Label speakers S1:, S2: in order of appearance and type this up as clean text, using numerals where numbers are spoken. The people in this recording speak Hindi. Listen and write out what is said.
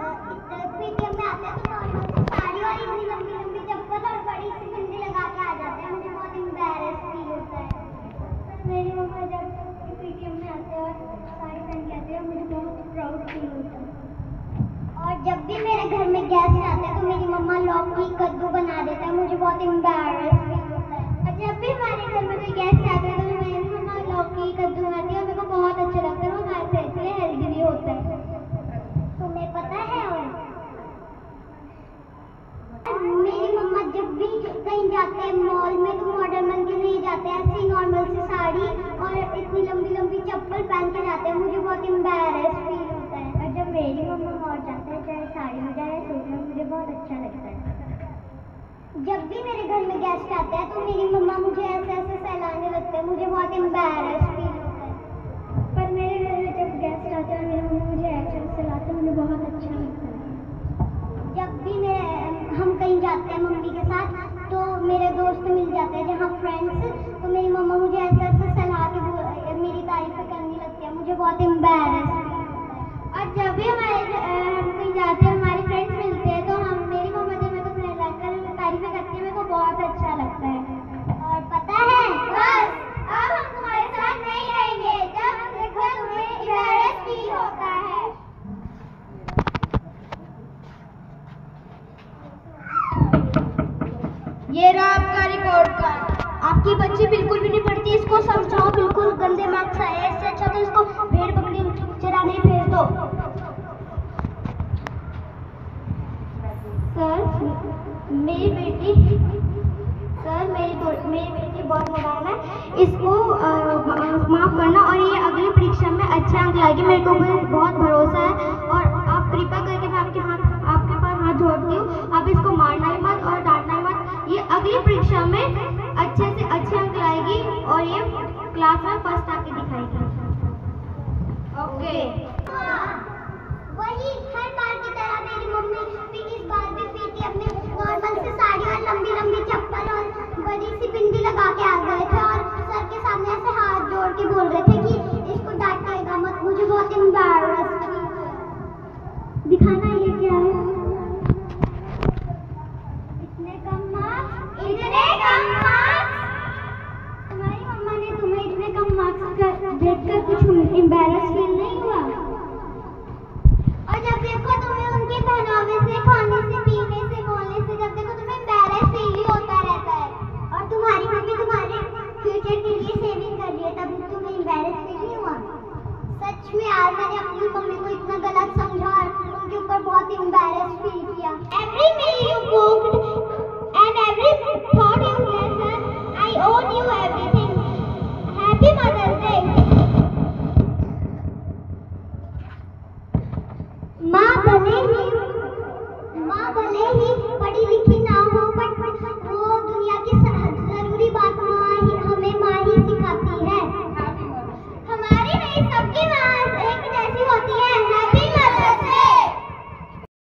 S1: पीटीएम में आते हैं तो नॉर्मल से साड़ी और इतनी लंबी लंबी चप्पल और बड़ी सी बिंदी लगा के आ जाते हैं। मुझे बहुत एम्बैरेस फील होता है। मेरी मम्मा जब पीटीएम में आते हैं और साड़ी पहन के आते हैं मुझे बहुत प्राउड फील होता है। और जब भी मेरे घर में गेस्ट आते हैं तो मेरी मम्मा लौकी कद्दू बना देता है। मुझे बहुत एम्बैरेस फील होता है। और जब भी हमारे घर में कोई गेस्ट आते हैं तो मेरी मम्मा लौकी कद्दू बनाती है और मेरे को बहुत अच्छा लगता है। वो हमारे सेहत के लिए हेल्दी भी होता है। तुम्हें पता है? और मेरी मम्मा जब भी कहीं जाते हैं मॉल में तो मॉडर्न बन के नहीं जाते हैं, ऐसी नॉर्मल सी साड़ी और इतनी लंबी लंबी चप्पल पहन के जाते हैं। मुझे बहुत एम्बैरेस फील होता है। और जब मेरी मम्मा मॉल जाते हैं चाहे साड़ी में जाए सूट में, मुझे बहुत अच्छा लगता है। जब भी मेरे घर में गेस्ट आते हैं तो मेरी मम्मा मुझे ऐसे ऐसे सहलाने लगते हैं। मुझे बहुत एम्बैरेस फील होता है। पर मेरे घर में जब गेस्ट आते हैं और मेरी मम्मा मुझे ऐसे ऐसे सहलाते हैं मुझे बहुत अच्छा लगता है। जब भी हम कहीं जाते हैं मम्मी के साथ तो मेरे दोस्त मिल जाते हैं जहाँ फ्रेंड्स, तो मेरी मम्मा मुझे ऐसे ऐसे सहला के मेरी तारीफ करने लगती है। मुझे बहुत एम्बैरेस फील होता है। और जब भी हम कहीं जाते हैं हमारे फ्रेंड्स मिलते हैं तो मेरी मम्मा जब मेरे को सहलाकर तारीफें करती है मेरे को बहुत अच्छा लगता है। और पता है बस अब हम तुम्हारे साथ नहीं रहेंगे। जब देखो तुम्हें एम्बैरेस फील होता है।
S2: ये रहा आपका रिपोर्ट कार्ड। आपकी बच्ची बिल्कुल भी नहीं पढ़ती, इसको समझाओ। बिल्कुल गंदे मार्क्स आए, इससे अच्छा तो इसको भेड़ बकरी चराने ही भेज दो।
S1: सर मेरी बेटी बहुत नादान है। इसको माफ करना और ये अगली परीक्षा में अच्छे अंक लाएगी। मेरे को बहुत भरोसा है। और आप कृपा करके मैं आपके पास हाथ जोड़ती हूँ। आप इसको मारना ही मत और डांटना ही मत। ये अगली परीक्षा में अच्छे से अच्छे अंक लाएगी और ये क्लास में फर्स्ट आके दिखाएगी।
S2: ओके।
S1: वही हर बार की तरह मेरी मम्मी भी इस बार भी पीटीएम में नॉर्मल से साड़ी और लंबी लंबी चप्पल और बड़ी सी बिंदी लगा के आ गए थे और सर के सामने ऐसे हाथ जोड़ के बोल रहे थे कि इसको डांटिएगा मत। मुझे बहुत एम्बैरेस दिखाना। ये क्या है? इतने कम मार्क्स, इतने कम मार्क्स। तुम्हारी मम्मा ने तुम्हें इतने कम मार्क्स देखकर कुछ एम्बैरेस फील नहीं हुआ? और जब देखो तुम्हें उनके पहनावे से, खाने से, पीने से, बोलने से, जब देखो तुम्हें एम्बैरेस फील ही होता रहता है। और तुम्हारी मम्मी तुम्हारे फ्यूचर के लिए सेविंग कर रही है, तब तुम्हें एम्बैरेस फील नहीं हुआ? सच में यार मैंने अपनी मम्मी को इतना गलत समझा और उनके ऊपर बहुत एम्बैरेस फील किया। Every day you go